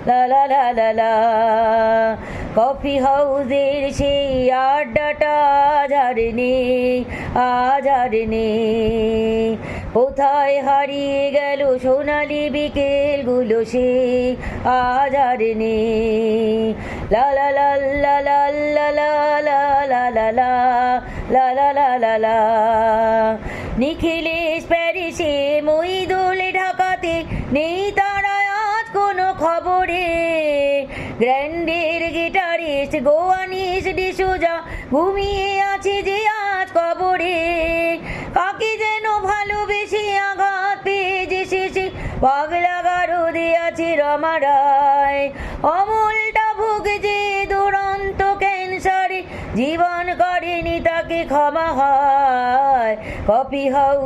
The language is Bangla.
লা লা লা লা লা। কফি হাউসের সেই আড্ডাটা আজ আর নেই। কোথায় হারিয়ে গেল সোনালি বিকেলগুলো সে আজ আর নেই। লা লা লা লা লা লা লা লা লা লা লা লা লা লা লা লা। নিখিলেশ প্যারিসে, মহিদুল ঢাকাতে, নেই তারা আজ কোনো খবরে। গ্র্যান্ডের গিটারিস্ট গোয়ানিস ডিসুজা ঘুমিয়ে আছে যে আজ কবরে। কাকে যেন ভালোবেসে আঘাত পেয়ে যে শেষে পাগলা গারদে আছে রমা রায়। অমলটা ভুগছে দুরন্ত ক্যান্সারে, জীবন করেনি তাকে ক্ষমা হয়। Coffee house